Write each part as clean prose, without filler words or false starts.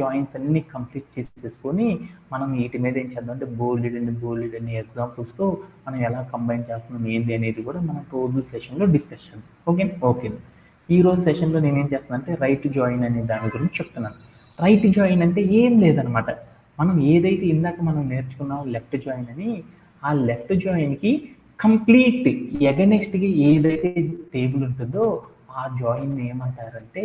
Joins అన్ని complete చేసేసుకొని మనం వీటి మీద ఏం చేద్దాం అంటే బోల్డ్ అనే ఎగ్జాంపుల్స్తో మనం ఎలా కంబైన్ చేస్తున్నాం ఏంది అనేది కూడా మనం రోజు సెషన్లో డిస్కస్ చేద్దాం. ఓకే. ఈ రోజు సెషన్లో నేనేం చేస్తాను అంటే రైట్ జాయిన్ అనే దాని గురించి చెప్తున్నాను. రైట్ జాయిన్ అంటే ఏం లేదనమాట. మనం ఏదైతే ఇందాక మనం నేర్చుకున్నాం లెఫ్ట్ జాయిన్ అని, ఆ లెఫ్ట్ జాయిన్కి కంప్లీట్ ఎగనెస్ట్గా ఏదైతే టేబుల్ ఉంటుందో ఆ జాయిన్ ఏమంటారంటే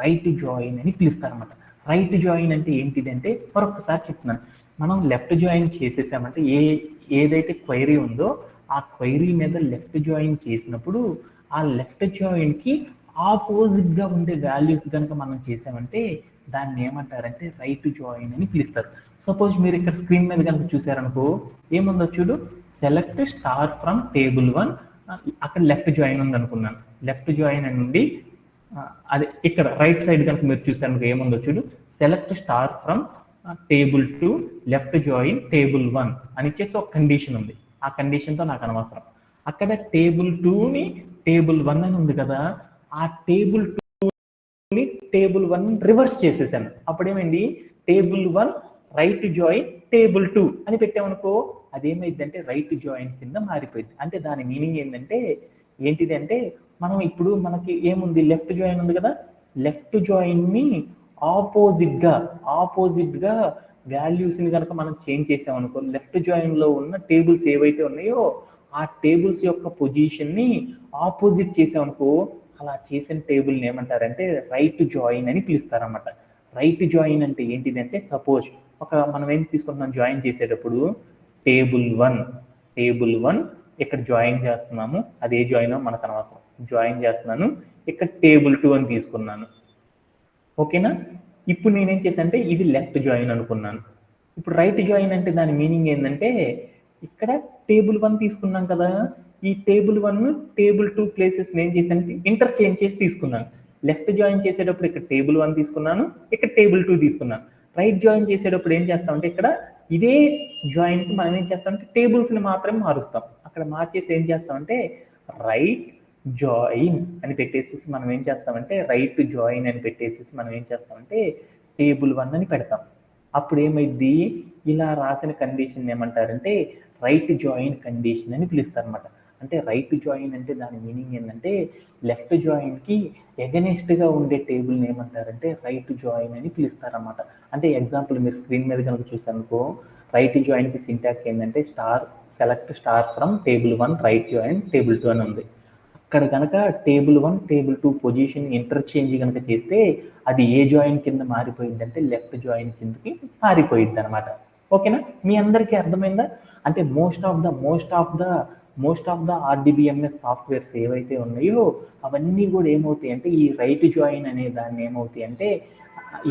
రైట్ జాయిన్ అని పిలుస్తారన్నమాట. రైట్ జాయిన్ అంటే ఏంటిదంటే మరొకసారి చెప్తున్నాను. మనం లెఫ్ట్ జాయిన్ చేసేసామంటే ఏదైతే క్వైరీ ఉందో ఆ క్వైరీ మీద లెఫ్ట్ జాయిన్ చేసినప్పుడు ఆ లెఫ్ట్ జాయిన్కి ఆపోజిట్గా ఉండే వాల్యూస్ కనుక మనం చేసామంటే దాన్ని ఏమంటారంటే రైట్ జాయిన్ అని పిలుస్తారు. సపోజ్ మీరు ఇక్కడ స్క్రీన్ మీద కనుక చూసారనుకో ఏముందో చూడు, సెలెక్ట్ స్టార్ ఫ్రమ్ టేబుల్ 1, అక్కడ లెఫ్ట్ జాయిన్ ఉంది అనుకున్నాను. లెఫ్ట్ జాయిన్ నుండి అదే ఇక్కడ రైట్ సైడ్ కనుక మీరు చూసారనుకో ఏముందో చూడు, select star from table 2 left join table 1 అని ఇచ్చేసి ఒక కండిషన్ ఉంది. ఆ కండిషన్తో నాకు అనవసరం. అక్కడ టేబుల్ 2ని టేబుల్ 1 అని ఉంది కదా, ఆ టేబుల్ 2ని టేబుల్ 1 రివర్స్ చేసేసాను. అప్పుడేమైంది, టేబుల్ 1 రైట్ జాయిన్ టేబుల్ 2 అని పెట్టామనుకో అదేమైందంటే రైట్ జాయిన్ కింద మారిపోయింది. అంటే దాని మీనింగ్ ఏంటిది అంటే మనం ఇప్పుడు మనకి ఏముంది, లెఫ్ట్ జాయిన్ ఉంది కదా, లెఫ్ట్ జాయిన్ని ఆపోజిట్గా వాల్యూస్ని కనుక మనం చేంజ్ చేసామనుకో లెఫ్ట్ జాయిన్లో ఉన్న టేబుల్స్ ఏవైతే ఉన్నాయో ఆ టేబుల్స్ యొక్క పొజిషన్ని ఆపోజిట్ చేసామనుకో అలా చేసిన టేబుల్ని ఏమంటారంటే రైట్ జాయిన్ అని పిలుస్తారన్నమాట. రైట్ జాయిన్ అంటే ఏంటిదంటే సపోజ్ మనం ఏం తీసుకుంటున్నాం జాయిన్ చేసేటప్పుడు టేబుల్ 1 ఇక్కడ జాయిన్ చేస్తున్నాము, అదే జాయిన్ మనకు అనవసరం. జాయిన్ చేస్తున్నాను, ఇక్కడ టేబుల్ 2 అని తీసుకున్నాను. ఓకేనా? ఇప్పుడు నేనేం చేశాను అంటే ఇది లెఫ్ట్ జాయిన్ అనుకున్నాను. ఇప్పుడు రైట్ జాయిన్ అంటే దాని మీనింగ్ ఏంటంటే ఇక్కడ టేబుల్ 1 తీసుకున్నాం కదా, ఈ టేబుల్ 1 టేబుల్ 2 ప్లేసెస్ నేను చేశాను ఇంటర్చేంజ్ చేసి తీసుకున్నాను. లెఫ్ట్ జాయిన్ చేసేటప్పుడు ఇక్కడ టేబుల్ 1 తీసుకున్నాను, ఇక్కడ టేబుల్ 2 తీసుకున్నాను. రైట్ జాయిన్ చేసేటప్పుడు ఏం చేస్తామంటే ఇక్కడ ఇదే జాయిన్కి మనం ఏం చేస్తామంటే టేబుల్స్ని మాత్రమే మారుస్తాం. అక్కడ మార్చేసి ఏం చేస్తామంటే రైట్ జాయిన్ అని పెట్టేసి మనం ఏం చేస్తామంటే రైట్ జాయిన్ అని పెట్టేసి మనం ఏం చేస్తామంటే టేబుల్ 1 అని పెడతాం. అప్పుడు ఏమైంది, ఇలా రాసిన కండిషన్ ఏమంటారంటే రైట్ జాయిన్ కండిషన్ అని పిలుస్తారు అనమాట. అంటే రైట్ జాయిన్ అంటే దాని మీనింగ్ ఏంటంటే లెఫ్ట్ జాయిన్కి ఎగనెస్ట్గా ఉండే టేబుల్ని ఏమంటారంటే రైట్ జాయిన్ అని పిలుస్తారన్నమాట. అంటే ఎగ్జాంపుల్ మీరు స్క్రీన్ మీద కనుక చూసారనుకో రైట్ జాయిన్కి సింటాక్స్ ఏంటంటే select star from table 1 right join table 2 అని ఉంది. అక్కడ కనుక టేబుల్ 1 టేబుల్ 2 పొజిషన్ ఇంటర్చేంజ్ కనుక చేస్తే అది ఏ జాయిన్ కింద మారిపోయింది అంటే లెఫ్ట్ జాయిన్ కిందకి మారిపోయింది అనమాట. ఓకేనా? మీ అందరికీ అర్థమైందా? అంటే most of the RDBMS softwares ఏవైతే ఉన్నాయో అవన్నీ కూడా ఏమవుతాయి అంటే ఈ రైట్ జాయిన్ అనే దాన్ని ఏమవుతాయి అంటే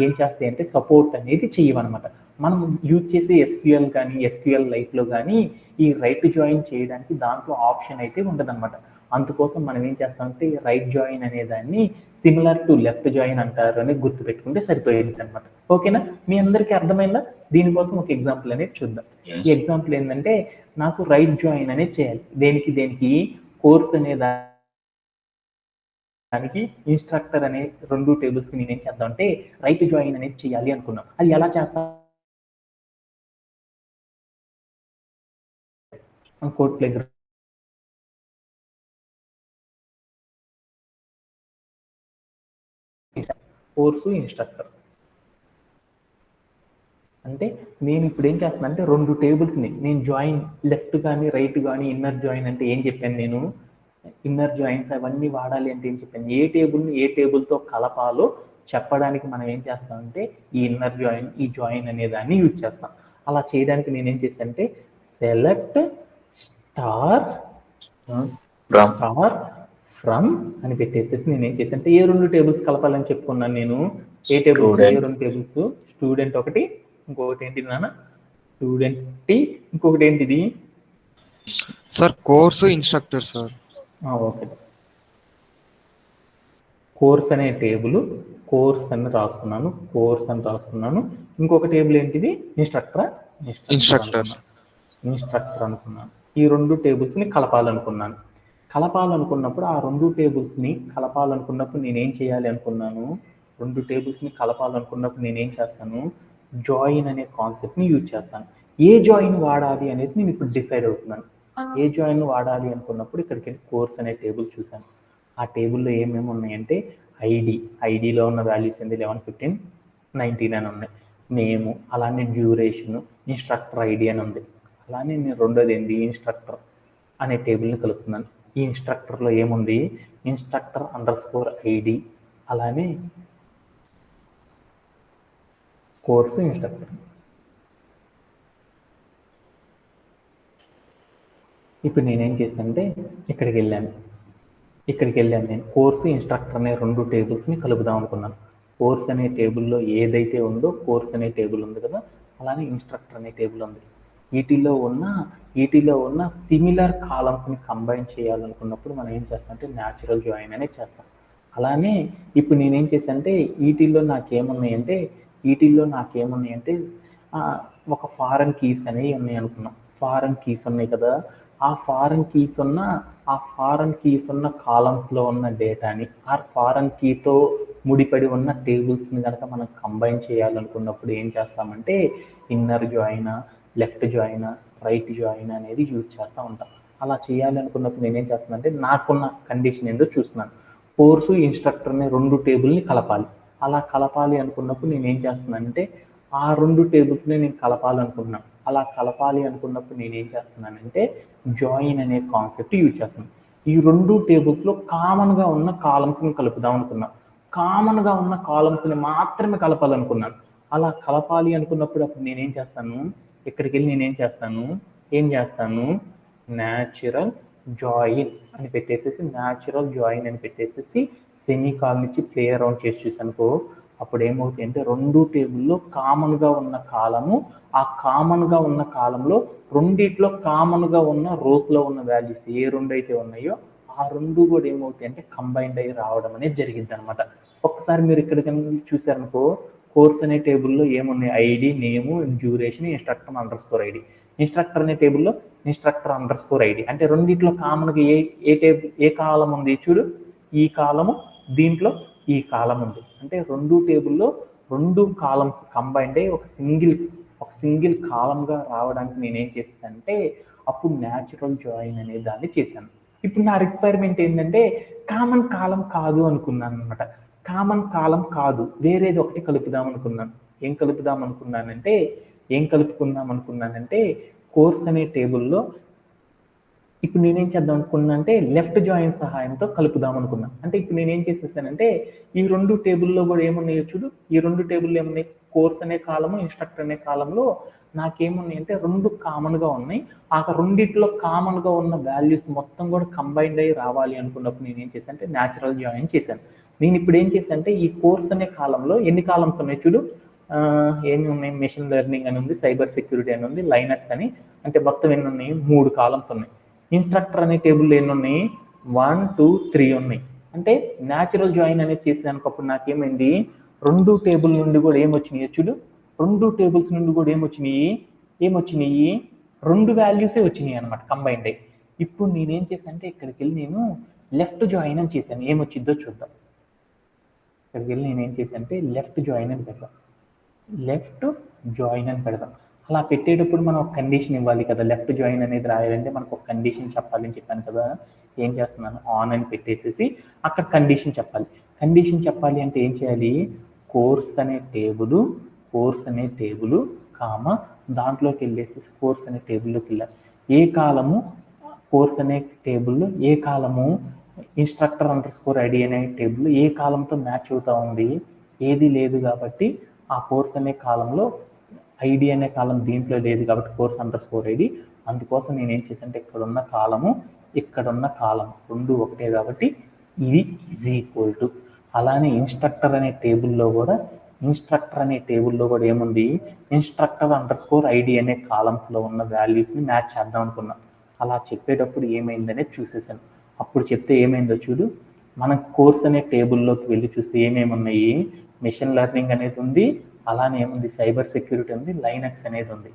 ఏం చేస్తాయి అంటే సపోర్ట్ అనేది చేయవన్నమాట. మనం యూజ్ చేసే ఎస్క్యూఎల్ కానీ ఎస్క్యూఎల్ లైట్లో కానీ ఈ రైట్ జాయిన్ చేయడానికి దాంట్లో ఆప్షన్ అయితే ఉండదన్నమాట. అందుకోసం మనం ఏం చేస్తామంటే రైట్ జాయిన్ అనే దాన్ని సిమిలర్ టు లెఫ్ట్ జాయిన్ అంటారు అని గుర్తుపెట్టుకుంటే సరిపోయింది అనమాట. ఓకేనా? మీ అందరికీ అర్థమైందా? దీనికోసం ఒక ఎగ్జాంపుల్ అనేది చూద్దాం. ఈ ఎగ్జాంపుల్ ఏంటంటే నాకు రైట్ జాయిన్ అనేది చేయాలి. దేనికి కోర్స్ అనే దానికి ఇన్స్ట్రక్టర్ అనే 2 టేబుల్స్కి నేనేం చేద్దాం అంటే రైట్ జాయిన్ అనేది చేయాలి అనుకున్నాం. అది ఎలా చేస్తాం? కోడ్ ప్లే కోర్సు ఇన్స్ట్రక్టర్ అంటే నేను ఇప్పుడు ఏం చేస్తున్నా అంటే 2 టేబుల్స్ని నేను జాయిన్ లెఫ్ట్ కానీ రైట్ కానీ ఇన్నర్ జాయిన్ అంటే ఏం చెప్పాను, నేను ఇన్నర్ జాయిన్స్ అవన్నీ వాడాలి అంటే ఏం చెప్పాను, ఏ టేబుల్ని ఏ టేబుల్తో కలపాలో చెప్పడానికి మనం ఏం చేస్తామంటే ఈ ఇన్నర్ జాయిన్ ఈ జాయిన్ అనే దాన్ని యూజ్ చేస్తాం. అలా చేయడానికి నేనేం చేశానంటే సెలెక్ట్ స్టార్ ఫ్రమ్ అని పెట్టేసి నేనేం చేశానంటే ఏ 2 టేబుల్స్ కలపాలని చెప్పుకున్నాను నేను. ఏ టేబుల్స్? ఏ 2 టేబుల్స్? స్టూడెంట్ ఒకటి, ఇంకొకటి ఏంటి నాన్న స్టూడెంట్, ఇంకొకటి ఏంటిది sir course instructor sir. Okay. Course అనే టేబుల్ కోర్స్ అని రాసుకున్నాను, ఇంకొక టేబుల్ ఏంటిది ఇన్స్ట్రక్టర్ అనుకున్నాను. ఈ 2 టేబుల్స్ని కలపాలనుకున్నప్పుడు ఆ 2 టేబుల్స్ని కలపాలనుకున్నప్పుడు నేనేం చేయాలి అనుకున్నాను, రెండు టేబుల్స్ని కలపాలనుకున్నప్పుడు నేనేం చేస్తాను, జాయిన్ అనే కాన్సెప్ట్ని యూజ్ చేస్తాను. ఏ జాయిన్ వాడాలి అనేది నేను ఇప్పుడు డిసైడ్ అవుతున్నాను. ఏ జాయిన్ వాడాలి అనుకున్నప్పుడు ఇక్కడికి వెళ్ళి కోర్స్ అనే టేబుల్ చూశాను. ఆ టేబుల్లో ఏమేమి ఉన్నాయంటే ఐడిలో ఉన్న వాల్యూస్ ఏంటి 11, 15, 19 అని ఉన్నాయి. నేము, అలానే డ్యూరేషను, ఇన్స్ట్రక్టర్ ఐడి అని ఉంది. అలానే నేను రెండోది ఏంటి, ఇన్స్ట్రక్టర్ అనే టేబుల్ని కలుపుతున్నాను. ఈ ఇన్స్ట్రక్టర్లో ఏముంది, ఇన్స్ట్రక్టర్ అండర్స్కోర్ ఐడి, అలానే కోర్సు ఇన్స్ట్రక్టర్. ఇప్పుడు నేనేం చేశానంటే ఇక్కడికి వెళ్ళాను నేను కోర్సు ఇన్స్ట్రక్టర్ అనే రెండు టేబుల్స్ని కలుపుదాం అనుకున్నాను. కోర్స్ అనే టేబుల్లో ఏదైతే ఉందో కోర్స్ అనే టేబుల్ ఉంది కదా, అలానే ఇన్స్ట్రక్టర్ అనే టేబుల్ ఉంది. వీటిలో ఉన్న సిమిలర్ కాలమ్స్ని కంబైన్ చేయాలనుకున్నప్పుడు మనం ఏం చేస్తామంటే న్యాచురల్ జాయిన్ అనేది చేస్తాం. అలానే ఇప్పుడు నేనేం చేశానంటే వీటిల్లో నాకేమున్నాయంటే ఒక ఫారెన్ కీస్ అనేవి ఉన్నాయి అనుకున్నాం. ఫారెన్ కీస్ ఉన్నాయి కదా, ఆ ఫారెన్ కీస్ ఉన్న కాలమ్స్లో ఉన్న డేటాని ఆ ఫారెన్ కీతో ముడిపడి ఉన్న టేబుల్స్ని కనుక మనం కంబైన్ చేయాలనుకున్నప్పుడు ఏం చేస్తామంటే inner join, left join, right join అనేది యూజ్ చేస్తూ ఉంటాం. అలా చేయాలనుకున్నప్పుడు నేనేం చేస్తానంటే నాకున్న కండిషన్ ఏందో చూస్తున్నాను. కోర్సు ఇన్స్ట్రక్టర్ అనే రెండు టేబుల్ని కలపాలి. అలా కలపాలి అనుకున్నప్పుడు నేనేం చేస్తున్నానంటే ఆ రెండు టేబుల్స్ని నేను కలపాలనుకుంటున్నాను. అలా కలపాలి అనుకున్నప్పుడు నేనేం చేస్తున్నానంటే జాయిన్ అనే కాన్సెప్ట్ యూజ్ చేస్తున్నాను. ఈ రెండు టేబుల్స్లో కామన్గా ఉన్న కాలమ్స్ని కలుపుదాం అనుకున్నాను. కామన్గా ఉన్న కాలమ్స్ని మాత్రమే కలపాలనుకున్నాను. అలా కలపాలి అనుకున్నప్పుడు అప్పుడు నేనేం చేస్తాను, ఇక్కడికి వెళ్ళి ఏం చేస్తాను న్యాచురల్ జాయిన్ అని పెట్టేసేసి సెమీకాలన్ ఇచ్చి ప్లే అరౌండ్ చేసి చూసానుకో, అప్పుడు ఏమవుతాయి అంటే రెండు టేబుల్లో కామన్గా ఉన్న కాలము, ఆ కామన్గా ఉన్న కాలంలో రెండిట్లో కామన్గా ఉన్న రోస్లో ఉన్న వాల్యూస్ ఏ రెండు అయితే ఉన్నాయో ఆ రెండు కూడా ఏమవుతాయి అంటే కంబైన్డ్ అయ్యి రావడం అనేది జరిగింది అనమాట. ఒక్కసారి మీరు ఇక్కడ చూసారనుకో, కోర్స్ అనే టేబుల్లో ఏమున్నాయి, ID, name, duration, instructor underscore ID. Instructor అనే టేబుల్లో ఇన్స్ట్రక్టర్ అండర్స్కోర్ ఐడి. అంటే రెండిట్లో కామన్గా ఏ కాలం ఉంది చూడు, ఈ కాలము, దీంట్లో ఈ కాలం ఉంది. అంటే రెండు టేబుల్లో రెండు కాలమ్స్ కంబైండ్ అయ్యి ఒక సింగిల్ కాలంగా రావడానికి నేనేం చేస్తానంటే అప్పుడు న్యాచురల్ జాయిన్ అనే దాన్ని చేశాను. ఇప్పుడు నా రిక్వైర్మెంట్ ఏంటంటే కామన్ కాలం కాదు అనుకున్నాను అనమాట. కామన్ కాలం కాదు, వేరేది ఒకటి కలుపుదాం అనుకున్నాను. ఏం కలుపుకుందాం అనుకున్నానంటే కోర్స్ అనే టేబుల్లో ఇప్పుడు నేనేం చేద్దాం అనుకున్నా అంటే లెఫ్ట్ జాయిన్ సహాయంతో కలుపుదాం అనుకున్నా. అంటే ఇప్పుడు నేనేం చేసేసానంటే ఈ రెండు టేబుల్లో కూడా ఏమున్నాయో చూడు, ఈ రెండు టేబుల్లో ఏమున్నాయి, కోర్స్ అనే కాలము, ఇన్స్ట్రక్టర్ అనే కాలంలో నాకేమున్నాయి అంటే రెండు కామన్గా ఉన్నాయి. ఆ రెండిట్లో కామన్గా ఉన్న వాల్యూస్ మొత్తం కూడా కంబైన్డ్ అయ్యి రావాలి అనుకున్నప్పుడు నేనేం చేశాను అంటే న్యాచురల్ జాయిన్ చేశాను. నేను ఇప్పుడు ఏం చేశాను అంటే ఈ కోర్స్ అనే కాలంలో ఎన్ని కాలమ్స్ ఉన్నాయి చూడు, ఏమి ఉన్నాయి, మెషిన్ లెర్నింగ్ అని ఉంది, సైబర్ సెక్యూరిటీ అని ఉంది, లైనక్స్ అని, అంటే మొత్తం ఎన్ని ఉన్నాయి, 3 కాలమ్స్ ఉన్నాయి. ఇన్స్ట్రక్టర్ అనే టేబుల్లో ఎన్ని ఉన్నాయి, 1, 2, 3 ఉన్నాయి. అంటే న్యాచురల్ జాయిన్ అనేది చేసేదానికప్పుడు నాకేమైంది, రెండు టేబుల్ నుండి కూడా ఏమొచ్చినాయి చూడు, రెండు టేబుల్స్ నుండి కూడా ఏమొచ్చినాయి రెండు వాల్యూసే వచ్చినాయి అనమాట కంబైన్డ్ అయ్యి. ఇప్పుడు నేనేం చేశాను అంటే ఇక్కడికి వెళ్ళి నేను లెఫ్ట్ జాయిన్ అని చేశాను, ఏమొచ్చిందో చూద్దాం. ఇక్కడికి వెళ్ళి నేనేం చేశాను అంటే లెఫ్ట్ జాయిన్ అని పెడదాం. అలా పెట్టేటప్పుడు మనం ఒక కండిషన్ ఇవ్వాలి కదా, లెఫ్ట్ జాయిన్ అనేది రాయాలంటే మనకు ఒక కండిషన్ చెప్పాలని చెప్పాను కదా. ఏం చేస్తున్నాను, ఆన్ అని పెట్టేసేసి అక్కడ కండిషన్ చెప్పాలి అంటే ఏం చేయాలి, కోర్స్ అనే టేబుల్ కామ దాంట్లోకి వెళ్ళేసి కోర్స్ అనే టేబుల్లోకి వెళ్ళాలి. ఏ కాలము కోర్స్ అనే టేబుల్లో ఏ కాలము ఇన్స్ట్రక్టర్ అండర్స్కోర్ ఐడి అనే టేబుల్ ఏ కాలంతో మ్యాచ్ అవుతా ఉంది, ఏది లేదు కాబట్టి ఆ కోర్స్ అనే కాలంలో ఐడి అనే కాలం దీంట్లో లేదు కాబట్టి కోర్స్ అండర్స్కోర్ ఐడి. అందుకోసం నేను ఏం చేశానంటే ఇక్కడున్న కాలం రెండు ఒకటే కాబట్టి ఇది ఈజ్ ఈక్వల్ టు. అలానే ఇన్స్ట్రక్టర్ అనే టేబుల్లో కూడా ఏముంది, ఇన్స్ట్రక్టర్ అండర్స్కోర్ ఐడి అనే కాలమ్స్లో ఉన్న వాల్యూస్ని మ్యాచ్ చేద్దాం అనుకున్నాం. అలా చెప్పేటప్పుడు ఏమైందనేది చూసేసాను. అప్పుడు చెప్తే ఏమైందో చూడు, మన కోర్స్ అనే టేబుల్లోకి వెళ్ళి చూస్తే ఏమేమి ఉన్నాయి, మెషిన్ లెర్నింగ్ అనేది ఉంది, అలానే ఏముంది, సైబర్ సెక్యూరిటీ ఉంది, లైనక్స్ అనేది ఉంది.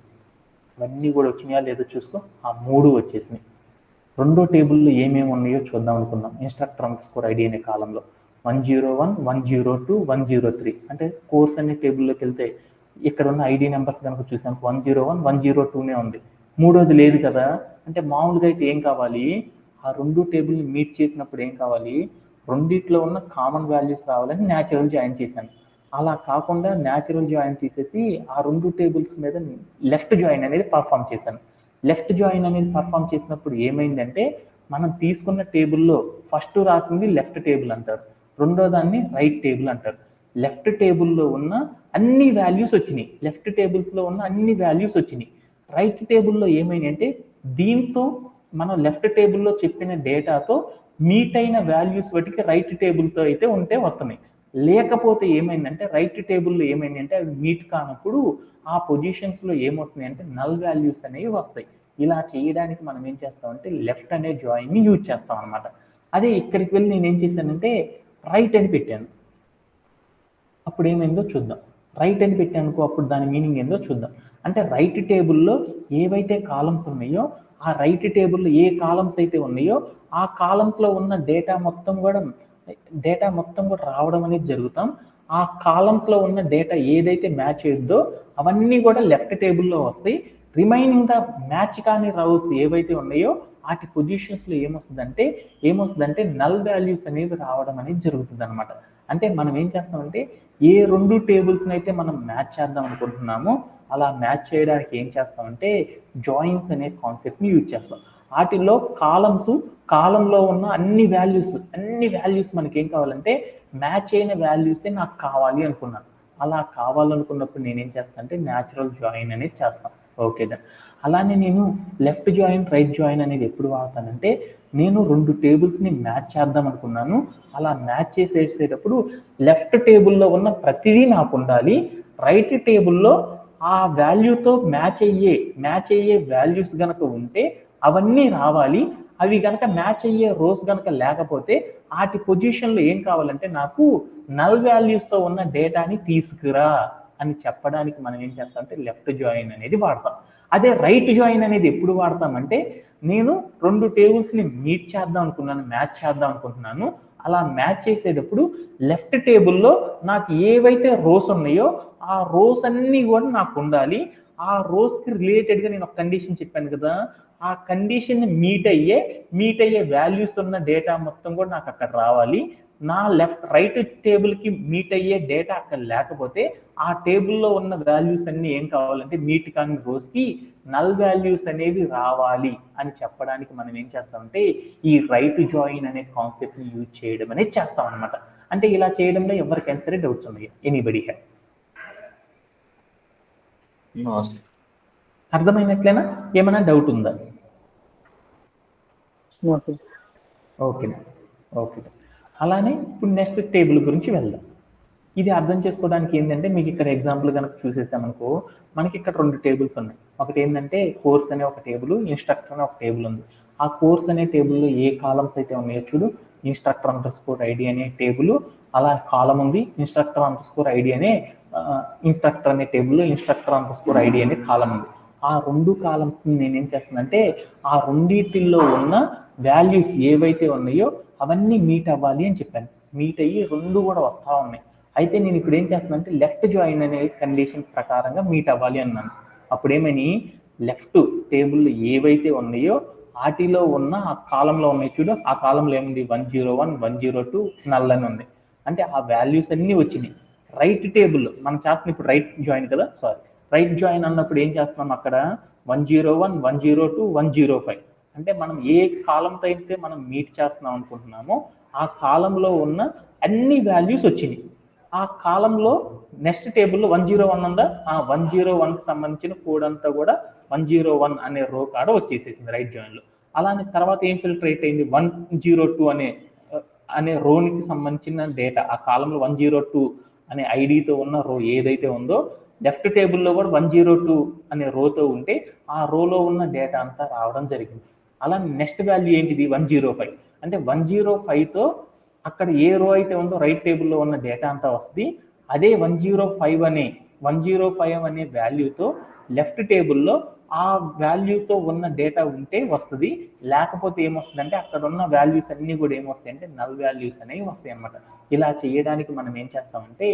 అవన్నీ కూడా వచ్చినాయా లేదో చూసుకో, ఆ 3 వచ్చేసినాయి. రెండో టేబుల్లో ఏమేమి ఉన్నాయో చూద్దాం అనుకున్నాం. ఇన్స్ట్రక్టర్ అండర్స్కోర్ ఐడి అనే కాలంలో 101, 102, 103. అంటే కోర్స్ అనే టేబుల్లోకి వెళ్తే ఇక్కడ ఉన్న ఐడి నెంబర్స్ కనుక చూసాను 101, 102నే ఉంది. మూడోది లేదు కదా. అంటే మామూలుగా అయితే ఏం కావాలి, ఆ రెండు టేబుల్ని మీట్ చేసినప్పుడు ఏం కావాలి, రెండిట్లో ఉన్న కామన్ వాల్యూస్ రావాలని న్యాచురల్ జాయిన్ చేశాను. అలా కాకుండా న్యాచురల్ జాయిన్ తీసేసి ఆ రెండు టేబుల్స్ మీద లెఫ్ట్ జాయిన్ అనేది పర్ఫామ్ చేశాను. లెఫ్ట్ జాయిన్ అనేది పర్ఫామ్ చేసినప్పుడు ఏమైందంటే, మనం తీసుకున్న టేబుల్లో ఫస్ట్ రాసింది లెఫ్ట్ టేబుల్ అంటారు, రెండో దాన్ని రైట్ టేబుల్ అంటారు. లెఫ్ట్ టేబుల్లో ఉన్న అన్ని వాల్యూస్ వచ్చినాయి, లెఫ్ట్ టేబుల్స్లో ఉన్న అన్ని వాల్యూస్ వచ్చినాయి. రైట్ టేబుల్లో ఏమైంది అంటే, దీంతో మనం లెఫ్ట్ టేబుల్లో చెప్పిన డేటాతో మీట్ అయిన వాల్యూస్ వాటికి రైట్ టేబుల్తో అయితే ఉంటే వస్తున్నాయి. లేకపోతే ఏమైందంటే, రైట్ టేబుల్లో ఏమైందంటే అవి మీట్ కానప్పుడు ఆ పొజిషన్స్లో ఏమొస్తున్నాయి అంటే నల్ వాల్యూస్ అనేవి వస్తాయి. ఇలా చేయడానికి మనం ఏం చేస్తామంటే లెఫ్ట్ అనే జాయిన్ని యూజ్ చేస్తాం అనమాట. అదే ఇక్కడికి వెళ్ళి నేను ఏం చేశానంటే రైట్ అని పెట్టాను. అప్పుడు ఏమైందో చూద్దాం. రైట్ అని పెట్టానుకో, అప్పుడు దాని మీనింగ్ ఏందో చూద్దాం. అంటే రైట్ టేబుల్లో ఏవైతే కాలమ్స్ ఉన్నాయో, ఆ రైట్ టేబుల్లో ఏ కాలమ్స్ అయితే ఉన్నాయో ఆ కాలమ్స్లో ఉన్న డేటా మొత్తం కూడా రావడం అనేది జరుగుతాం. ఆ కాలమ్స్లో ఉన్న డేటా ఏదైతే మ్యాచ్ అయ్యిద్దో అవన్నీ కూడా లెఫ్ట్ టేబుల్లో వస్తాయి. రిమైనింగ్ ద మ్యాచ్ కాని రౌస్ ఏవైతే ఉన్నాయో వాటి పొజిషన్స్లో ఏమొస్తుందంటే నల్ వాల్యూస్ అనేవి రావడం అనేది జరుగుతుంది అనమాట. అంటే మనం ఏం చేస్తామంటే ఏ రెండు టేబుల్స్ని అయితే మనం మ్యాచ్ చేద్దాం అనుకుంటున్నామో అలా మ్యాచ్ చేయడానికి ఏం చేస్తామంటే జాయిన్స్ అనే కాన్సెప్ట్ని యూజ్ చేస్తాం. వాటిల్లో కాలంలో ఉన్న అన్ని వాల్యూస్ మనకి ఏం కావాలంటే మ్యాచ్ అయిన వాల్యూసే నాకు కావాలి అనుకున్నాను. అలా కావాలనుకున్నప్పుడు నేనేం చేస్తాను అంటే న్యాచురల్ జాయిన్ అనేది చేస్తాను. Okay then. అలానే నేను లెఫ్ట్ జాయిన్ రైట్ జాయిన్ అనేది ఎప్పుడు వాడతానంటే, నేను రెండు టేబుల్స్ని మ్యాచ్ చేద్దాం అనుకున్నాను. అలా మ్యాచ్ చేసేటప్పుడు లెఫ్ట్ టేబుల్లో ఉన్న ప్రతిదీ నాకు ఉండాలి, రైట్ టేబుల్లో ఆ వాల్యూతో మ్యాచ్ అయ్యే వాల్యూస్ కనుక ఉంటే అవన్నీ రావాలి. అవి కనుక మ్యాచ్ అయ్యే రోస్ కనుక లేకపోతే వాటి పొజిషన్లో ఏం కావాలంటే నాకు నల్ వాల్యూస్తో ఉన్న డేటాని తీసుకురా అని చెప్పడానికి మనం ఏం చేస్తామంటే లెఫ్ట్ జాయిన్ అనేది వాడతాం. అదే రైట్ జాయిన్ అనేది ఎప్పుడు వాడతామంటే, నేను రెండు టేబుల్స్ని మ్యాచ్ చేద్దాం అనుకుంటున్నాను. అలా మ్యాచ్ చేసేటప్పుడు లెఫ్ట్ టేబుల్లో నాకు ఏవైతే రోస్ ఉన్నాయో ఆ రోస్ అన్నీ కూడా నాకు ఉండాలి. ఆ రోస్కి రిలేటెడ్గా నేను ఒక కండిషన్ చెప్పాను కదా, ఆ కండిషన్ మీట్ అయ్యే వాల్యూస్ ఉన్న డేటా మొత్తం కూడా నాకు అక్కడ రావాలి. నా రైట్ టేబుల్కి మీట్ అయ్యే డేటా అక్కడ లేకపోతే ఆ టేబుల్లో ఉన్న వాల్యూస్ అన్ని ఏం కావాలంటే మీట్ కాని రోస్కి నల్ వాల్యూస్ అనేవి రావాలి అని చెప్పడానికి మనం ఏం చేస్తామంటే ఈ రైట్ జాయిన్ అనే కాన్సెప్ట్ని యూజ్ చేయడం అనేది చేస్తాం అనమాట. అంటే ఇలా చేయడంలో ఎవరికైనా సరే డౌట్స్ ఉన్నాయి? Anybody have? అర్థమైనట్లేనా? ఏమైనా డౌట్ ఉందా? ఓకే. అలానే ఇప్పుడు నెక్స్ట్ టేబుల్ గురించి వెళ్దాం. ఇది అర్థం చేసుకోవడానికి ఏంటంటే, మీకు ఇక్కడ ఎగ్జాంపుల్ కనుక చూసేసామనుకో, మనకి ఇక్కడ రెండు టేబుల్స్ ఉన్నాయి. ఒకటి ఏంటంటే కోర్స్ అనే ఒక టేబుల్, ఇన్స్ట్రక్టర్ అనే ఒక టేబుల్ ఉంది. ఆ కోర్స్ అనే టేబుల్లో ఏ కాలమ్స్ అయితే ఉన్నాయో చూడు, instructor_id అనే టేబుల్, అలా కాలం ఉంది. instructor_id అనే ఇన్స్ట్రక్టర్ అనే టేబుల్లో instructor_id అనే కాలం ఉంది. ఆ రెండు కాలమ్స్ నేనేం చేస్తానంటే ఆ రెండిటిల్లో ఉన్న వాల్యూస్ ఏవైతే ఉన్నాయో అవన్నీ మీట్ అవ్వాలి అని చెప్పాను. మీట్ అయ్యి రెండు కూడా వస్తూ ఉన్నాయి. అయితే నేను ఇప్పుడు ఏం చేస్తున్నానంటే లెఫ్ట్ జాయిన్ అనే కండిషన్ ప్రకారంగా మీట్ అవ్వాలి అన్నాను. అప్పుడేమని లెఫ్ట్ టేబుల్ ఏవైతే ఉన్నాయో వాటిలో ఉన్న ఆ కాలంలో ఉన్నాయి చూడు, ఆ కాలంలో ఏముంది 101, 102 నల్ అని ఉంది. అంటే ఆ వాల్యూస్ అన్నీ వచ్చినాయి. రైట్ టేబుల్ మనం చేస్తున్నాం ఇప్పుడు రైట్ జాయిన్ కదా, రైట్ జాయిన్ అన్నప్పుడు ఏం చేస్తున్నాం అక్కడ 101, 102, 105. అంటే మనం ఏ కాలంతో అయితే మనం మీట్ చేస్తున్నాం అనుకుంటున్నామో ఆ కాలంలో ఉన్న అన్ని వాల్యూస్ వచ్చినాయి. ఆ కాలంలో నెక్స్ట్ టేబుల్లో 101 ఉందా, ఆ 101కి సంబంధించిన కోడ్ అంతా కూడా 101 అనే రో కాడ వచ్చేసేసింది రైట్ జాయిన్లో. అలానే తర్వాత ఏం ఫిల్టరేట్ అయింది, 102 అనే రోనికి సంబంధించిన డేటా ఆ కాలంలో 102 అనే ఐడితో ఉన్న రో ఏదైతే ఉందో లెఫ్ట్ టేబుల్లో కూడా 102 అనే రోతో ఉంటే ఆ రోలో ఉన్న డేటా అంతా రావడం జరిగింది. అలా నెక్స్ట్ వాల్యూ ఏంటిది 105. అంటే 105తో అక్కడ ఏ రో అయితే ఉందో రైట్ టేబుల్లో ఉన్న డేటా అంతా వస్తుంది. అదే 105 అనే వాల్యూతో లెఫ్ట్ టేబుల్లో ఆ వాల్యూతో ఉన్న డేటా ఉంటే వస్తుంది, లేకపోతే ఏమొస్తుందంటే అక్కడ ఉన్న వాల్యూస్ అన్నీ కూడా ఏమొస్తాయి అంటే నల్ వాల్యూస్ అనేవి వస్తాయి అన్నమాట. ఇలా చేయడానికి మనం ఏం చేస్తామంటే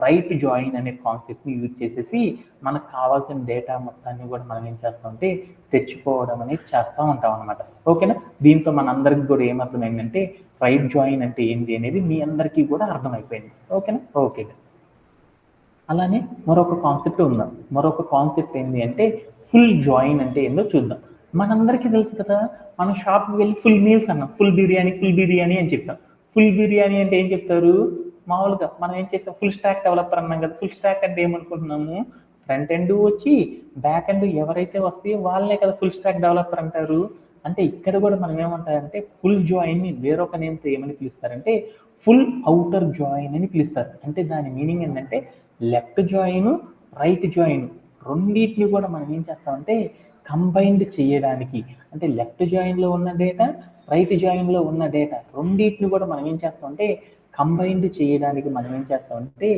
రైట్ జాయిన్ అనే కాన్సెప్ట్ని యూజ్ చేసేసి మనకు కావాల్సిన డేటా మొత్తాన్ని కూడా మనం ఏం చేస్తామంటే తెచ్చుకోవడం అనేది చేస్తూ ఉంటాం అనమాట. ఓకేనా? దీంతో మనందరికి కూడా ఏమర్థమైందంటే రైట్ జాయిన్ అంటే ఏంటి అనేది మీ అందరికీ కూడా అర్థమైపోయింది. ఓకేనా? ఓకే. అలానే మరొక కాన్సెప్ట్ ఉందాం. మరొక కాన్సెప్ట్ ఏంటి అంటే ఫుల్ జాయిన్ అంటే ఏందో చూద్దాం. మనందరికీ తెలుసు కదా, మనం షాప్కి వెళ్ళి ఫుల్ మీల్స్ అన్నాం, ఫుల్ బిర్యానీ అని చెప్తాం. ఫుల్ బిర్యానీ అంటే ఏం చెప్తారు? మామూలుగా మనం ఏం చేస్తాం, ఫుల్ స్టాక్ డెవలపర్ అన్నాం కదా. ఫుల్ స్టాక్ అంటే ఏమనుకుంటున్నాము, ఫ్రంట్ ఎండ్ వచ్చి బ్యాక్ ఎండ్ ఎవరైతే వస్తాయో వాళ్ళనే కదా ఫుల్ స్టాక్ డెవలపర్ అంటారు. అంటే ఇక్కడ కూడా మనం ఏమంటారంటే ఫుల్ జాయిన్ని వేరొక నేమ్తో ఏమని పిలుస్తారంటే ఫుల్ అవుటర్ జాయిన్ అని పిలుస్తారు. అంటే దాని మీనింగ్ ఏంటంటే లెఫ్ట్ జాయిన్, రైట్ జాయిన్ రెండింటిని కూడా మనం ఏం చేస్తామంటే కంబైన్డ్ చేయడానికి, అంటే లెఫ్ట్ జాయిన్లో ఉన్న డేటా, రైట్ జాయిన్లో ఉన్న డేటా రెండింటిని కూడా మనం ఏం చేస్తామంటే కంబైన్డ్ చేయడానికి మనం ఏం చేస్తామంటే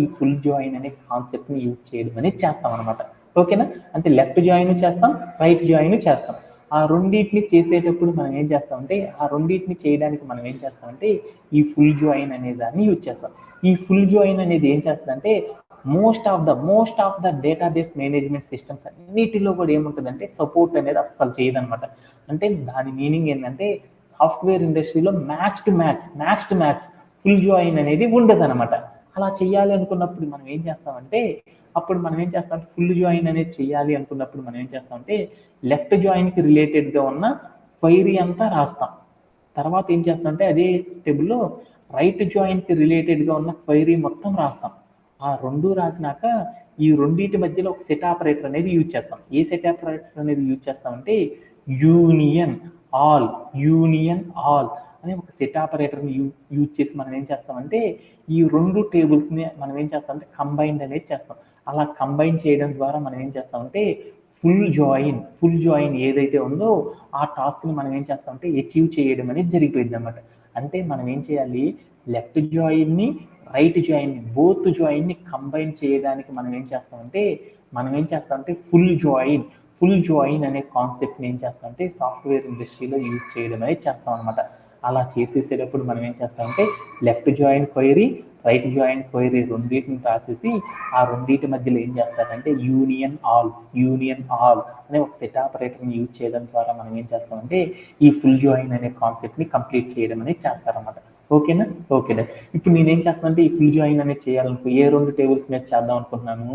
ఈ ఫుల్ జాయిన్ అనే కాన్సెప్ట్ని యూజ్ చేయడం అనేది చేస్తాం అనమాట. ఓకేనా? అంటే లెఫ్ట్ జాయిన్ చేస్తాం, రైట్ జాయిన్ చేస్తాం. ఆ రెండింటిని చేసేటప్పుడు మనం ఏం చేస్తామంటే ఆ రెండింటిని చేయడానికి మనం ఏం చేస్తామంటే ఈ ఫుల్ జాయిన్ అనే దాన్ని యూజ్ చేస్తాం. ఈ ఫుల్ జాయిన్ అనేది ఏం చేస్తుందంటే most of the database management systems అన్నిటిలో కూడా ఏముంటుందంటే సపోర్ట్ అనేది అస్సలు చేయదనమాట. అంటే దాని మీనింగ్ ఏంటంటే సాఫ్ట్వేర్ ఇండస్ట్రీలో max to max full join అనేది ఉండదు అనమాట. అలా చేయాలి అనుకున్నప్పుడు మనం ఏం చేస్తామంటే ఫుల్ జాయిన్ అనేది చేయాలి అనుకున్నప్పుడు మనం ఏం చేస్తామంటే లెఫ్ట్ జాయిన్కి రిలేటెడ్గా ఉన్న క్వైరీ అంతా రాస్తాం. తర్వాత ఏం చేస్తామంటే అదే టేబుల్లో రైట్ జాయిన్కి రిలేటెడ్గా ఉన్న క్వైరీ మొత్తం రాస్తాం. ఆ రెండు రాసినాక ఈ రెండింటి మధ్యలో ఒక సెట్ ఆపరేటర్ అనేది యూజ్ చేస్తాం. ఏ సెట్ ఆపరేటర్ అనేది యూజ్ చేస్తామంటే యూనియన్ ఆల్ అనే ఒక సెట్ ఆపరేటర్ని యూజ్ చేసి మనం ఏం చేస్తామంటే ఈ రెండు టేబుల్స్ని మనం ఏం చేస్తామంటే కంబైన్డ్ అనేది చేస్తాం. అలా కంబైన్ చేయడం ద్వారా మనం ఏం చేస్తామంటే ఫుల్ జాయిన్ ఏదైతే ఉందో ఆ టాస్క్ని మనం ఏం చేస్తామంటే అచీవ్ చేయడం అనేది జరిగిపోయింది అనమాట. అంటే మనం ఏం చేయాలి, లెఫ్ట్ జాయిన్ని, రైట్ జాయిన్ని, బోత్ జాయిన్ని కంబైన్ చేయడానికి మనం ఏం చేస్తామంటే ఫుల్ జాయిన్ అనే కాన్సెప్ట్ని ఏం చేస్తామంటే సాఫ్ట్వేర్ ఇండస్ట్రీలో యూజ్ చేయడం అనేది చేస్తాం అనమాట. అలా చేసేసేటప్పుడు మనం ఏం చేస్తామంటే left join query, right join query రెండింటిని రాసేసి ఆ రెండింటి మధ్యలో ఏం చేస్తారంటే యూనియన్ ఆల్ అనే ఒక సెట్ ఆపరేటర్ని యూజ్ చేయడం ద్వారా మనం ఏం చేస్తామంటే ఈ ఫుల్ జాయిన్ అనే కాన్సెప్ట్ని కంప్లీట్ చేయడం అనేది చేస్తారన్నమాట. ఓకేనా? ఓకేనా. ఇప్పుడు నేనేం చేస్తానంటే ఈ ఫుల్ జాయిన్ అనేది చేయాలనుకో ఏ రెండు టేబుల్స్ మీద చేద్దాం అనుకుంటున్నాను,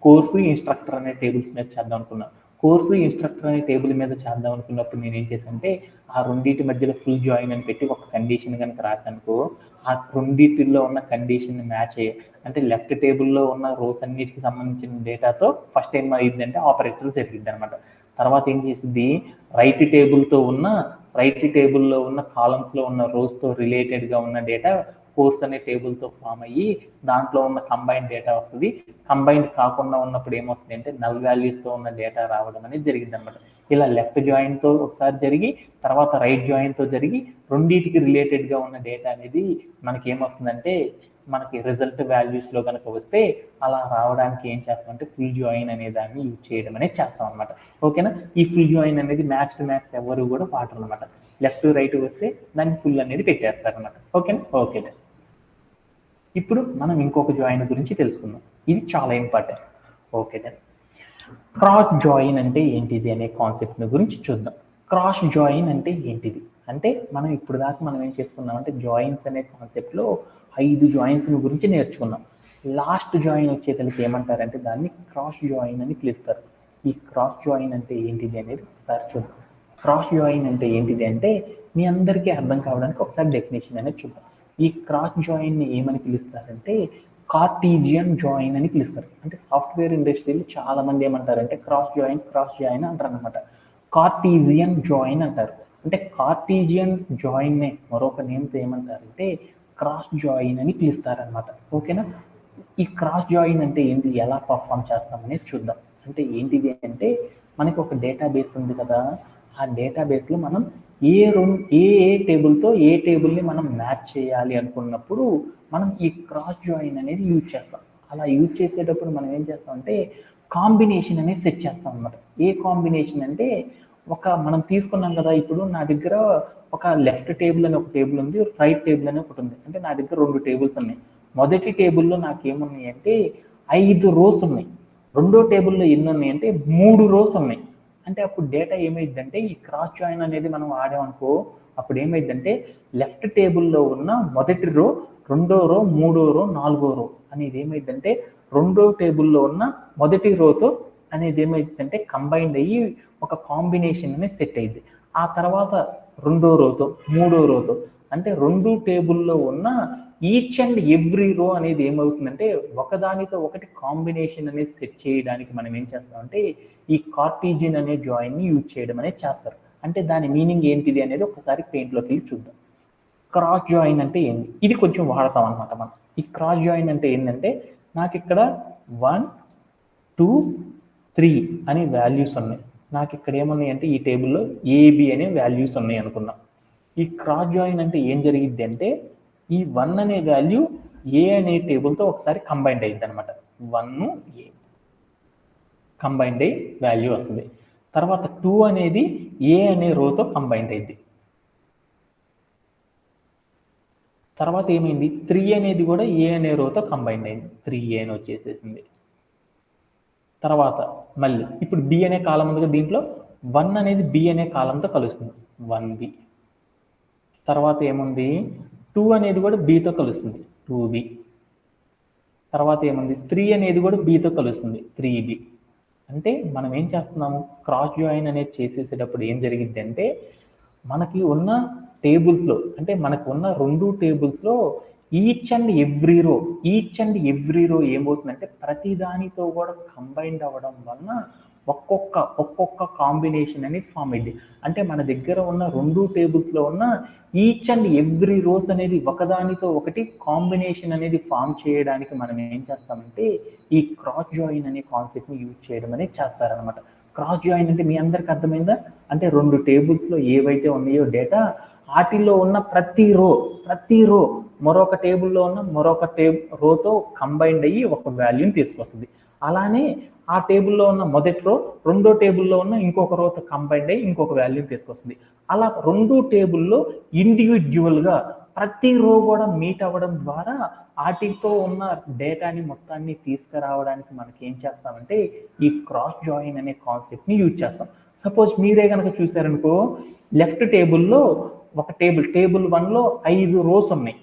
కోర్సు ఇన్స్ట్రక్టర్ అనే టేబుల్స్ మీద చేద్దాం అనుకున్నాను. కోర్సు ఇన్స్ట్రక్టర్ అనే టేబుల్ మీద చేద్దాం అనుకున్నప్పుడు నేను ఏం చేశానంటే ఆ రెండింటి మధ్యలో ఫుల్ జాయిన్ అని పెట్టి ఒక కండిషన్ కనుక రాశానుకో ఆ రెండింటిలో ఉన్న కండిషన్ మ్యాచ్ అయ్యే, అంటే లెఫ్ట్ టేబుల్లో ఉన్న రోస్ అన్నిటికి సంబంధించిన డేటాతో ఫస్ట్ ఏం అయ్యిందంటే ఆపరేటర్ జరిగిద్ది అనమాట. తర్వాత ఏం చేసిద్ది, రైట్ టేబుల్లో ఉన్న కాలమ్స్లో ఉన్న రోస్తో రిలేటెడ్గా ఉన్న డేటా కోర్స్ అనే టేబుల్తో ఫామ్ అయ్యి దాంట్లో ఉన్న కంబైన్డ్ డేటా వస్తుంది. కంబైన్డ్ కాకుండా ఉన్నప్పుడు ఏమొస్తుంది అంటే నల్ వాల్యూస్తో ఉన్న డేటా రావడం అనేది జరిగింది అనమాట. ఇలా లెఫ్ట్ జాయిన్తో ఒకసారి జరిగి తర్వాత రైట్ జాయిన్తో జరిగి రెండింటికి రిలేటెడ్గా ఉన్న డేటా అనేది మనకి ఏమొస్తుందంటే మనకి రిజల్ట్ వాల్యూస్లో కనుక వస్తే అలా రావడానికి ఏం చేస్తామంటే ఫుల్ జాయిన్ అనే దాన్ని యూజ్ చేయడం అనేది చేస్తాం అనమాట. ఓకేనా? ఈ ఫుల్ జాయిన్ అనేది మ్యాక్స్ టు మ్యాక్స్ ఎవరు కూడా వాడరు అనమాట. లెఫ్ట్ రైట్ వస్తే దాన్ని ఫుల్ అనేది పెట్టేస్తారనమాట. ఓకేనా? ఓకే. ఇప్పుడు మనం ఇంకొక జాయిన్ గురించి తెలుసుకుందాం. ఇది చాలా ఇంపార్టెంట్. ఓకే. క్రాస్ జాయిన్ అంటే ఏంటిది అనే కాన్సెప్ట్ గురించి చూద్దాం. క్రాస్ జాయిన్ అంటే ఏంటిది అంటే మనం ఇప్పుడు దాకా మనం ఏం చేసుకున్నాం అంటే జాయిన్స్ అనే కాన్సెప్ట్లో 5 జాయిన్స్ గురించి నేర్చుకున్నాం. లాస్ట్ జాయిన్ వచ్చేతలకి ఏమంటారంటే దాన్ని క్రాస్ జాయిన్ అని పిలుస్తారు. ఈ క్రాస్ జాయిన్ అంటే ఏంటిది అనేది ఒకసారి చూద్దాం. క్రాస్ జాయిన్ అంటే ఏంటిది అంటే మీ అందరికీ అర్థం కావడానికి ఒకసారి డెఫినేషన్ అనేది చూద్దాం. ఈ క్రాస్ జాయిన్ని ఏమని పిలుస్తారంటే కార్టీజియన్ జాయిన్ అని పిలుస్తారు. అంటే సాఫ్ట్వేర్ ఇండస్ట్రీలో చాలా మంది ఏమంటారంటే క్రాస్ జాయిన్ అంటారు అనమాట. కార్టీజియన్ జాయిన్ అంటారు. అంటే కార్టీజియన్ జాయిన్నే మరొక నేమ్తో ఏమంటారంటే క్రాస్ జాయిన్ అని పిలుస్తారనమాట. ఓకేనా? ఈ క్రాస్ జాయిన్ అంటే ఏంటి, ఎలా పర్ఫామ్ చేస్తామనేది చూద్దాం. అంటే ఏంటిది అంటే మనకి ఒక డేటాబేస్ ఉంది కదా, ఆ డేటాబేస్లో మనం ఏ టేబుల్తో ఏ టేబుల్ని మనం మ్యాచ్ చేయాలి అనుకున్నప్పుడు మనం ఈ క్రాస్ జాయిన్ అనేది యూజ్ చేస్తాం. అలా యూజ్ చేసేటప్పుడు మనం ఏం చేస్తామంటే కాంబినేషన్ అనేది సెట్ చేస్తాం అనమాట. ఏ కాంబినేషన్ అంటే మనం తీసుకున్నాం కదా, ఇప్పుడు నా దగ్గర ఒక లెఫ్ట్ టేబుల్ అని ఒక టేబుల్ ఉంది, రైట్ టేబుల్ అని ఒకటి ఉంది. అంటే నా దగ్గర 2 టేబుల్స్ ఉన్నాయి. మొదటి టేబుల్లో నాకేమున్నాయి అంటే 5 రోస్ ఉన్నాయి. రెండో టేబుల్లో ఎన్ని ఉన్నాయి అంటే 3 రోస్ ఉన్నాయి. అంటే అప్పుడు డేటా ఏమైందంటే ఈ క్రాస్ జాయిన్ అనేది మనం ఆడామనుకో, అప్పుడు ఏమైందంటే లెఫ్ట్ టేబుల్లో ఉన్న మొదటి రో, రెండో రో, మూడో రో, నాలుగో రో అనేది ఏమైందంటే రెండో టేబుల్లో ఉన్న మొదటి రోతో అనేది ఏమైందంటే కంబైన్డ్ అయ్యి ఒక కాంబినేషన్ అనేది సెట్ అయింది. ఆ తర్వాత రెండో రోతో, మూడో రోతో, అంటే 2 టేబుల్లో ఉన్న ఈచ్ అండ్ ఎవ్రీ రో అనేది ఏమవుతుందంటే ఒకదానితో ఒకటి కాంబినేషన్ అనేది సెట్ చేయడానికి మనం ఏం చేస్తామంటే ఈ కార్టీజియన్ అనే జాయిన్ని యూజ్ చేయడం అనేది చేస్తారు. అంటే దాని మీనింగ్ ఏంటిది అనేది ఒకసారి పెయింట్లోకి వెళ్ళి చూద్దాం. క్రాస్ జాయిన్ అంటే ఏంటి, ఇది కొంచెం వాడతాం అనమాట మనం. ఈ క్రాస్ జాయిన్ అంటే ఏంటంటే నాకు ఇక్కడ 1, 2, 3 అనే వాల్యూస్ ఉన్నాయి. నాకు ఇక్కడ ఏమున్నాయి అంటే ఈ టేబుల్లో ఏబి అనే వాల్యూస్ ఉన్నాయి అనుకున్నాం. ఈ క్రాస్ జాయిన్ అంటే ఏం జరిగిద్ది అంటే ఈ 1 అనే వాల్యూ ఏ అనే టేబుల్తో ఒకసారి కంబైండ్ అయ్యింది అనమాట. 1 ఏ కంబైండ్ అయ్యి వాల్యూ వస్తుంది. తర్వాత 2 అనేది ఏ అనే రోతో కంబైండ్ అయింది. తర్వాత ఏమైంది, 3 అనేది కూడా ఏ అనే రోతో కంబైండ్ అయింది. 3A అని వచ్చేసేసింది. తర్వాత మళ్ళీ ఇప్పుడు బి అనే కాలం ఉంది, దీంట్లో 1 అనేది బి అనే కాలంతో కలుస్తుంది, 1B. తర్వాత ఏముంది, 2 అనేది కూడా బితో కలుస్తుంది, 2B. తర్వాత ఏముంది, 3 అనేది కూడా బితో కలుస్తుంది, 3B. అంటే మనం ఏం చేస్తున్నాము, క్రాస్ జాయిన్ అనేది చేసేసేటప్పుడు ఏం జరిగింది అంటే మనకి ఉన్న టేబుల్స్లో, అంటే మనకు ఉన్న 2 టేబుల్స్లో ఈచ్ అండ్ ఎవ్రీ రో ఏమవుతుందంటే ప్రతి దానితో కూడా కంబైన్డ్ అవ్వడం వలన ఒక్కొక్క కాంబినేషన్ అనేది ఫామ్ అయింది. అంటే మన దగ్గర ఉన్న 2 టేబుల్స్లో ఉన్న ఈచ్ అండ్ ఎవ్రీ రోస్ అనేది ఒకదానితో ఒకటి కాంబినేషన్ అనేది ఫామ్ చేయడానికి మనం ఏం చేస్తామంటే ఈ క్రాస్ జాయిన్ అనే కాన్సెప్ట్ని యూజ్ చేయడం అనేది చేస్తారనమాట. క్రాస్ జాయిన్ అంటే మీ అందరికి అర్థమైందా, అంటే 2 టేబుల్స్లో ఏవైతే ఉన్నాయో డేటా, వాటిల్లో ఉన్న ప్రతి రో మరొక టేబుల్లో ఉన్న మరొక రోతో కంబైన్డ్ అయ్యి ఒక వాల్యూని తీసుకొస్తుంది. అలానే ఆ టేబుల్లో ఉన్న మొదటి రో రెండో టేబుల్లో ఉన్న ఇంకొక రోతో కంబైన్డ్ అయ్యి ఇంకొక వాల్యూని తీసుకొస్తుంది. అలా 2 టేబుల్లో ఇండివిజువల్గా ప్రతి రో కూడా మీట్ అవ్వడం ద్వారా వాటితో ఉన్న డేటాని మొత్తాన్ని తీసుకురావడానికి మనకి ఏం చేస్తామంటే ఈ క్రాస్ జాయిన్ అనే కాన్సెప్ట్ని యూజ్ చేస్తాం. సపోజ్ మీరే కనుక చూసారనుకో, లెఫ్ట్ టేబుల్లో ఒక టేబుల్ 1లో 5 రోస్ ఉన్నాయి,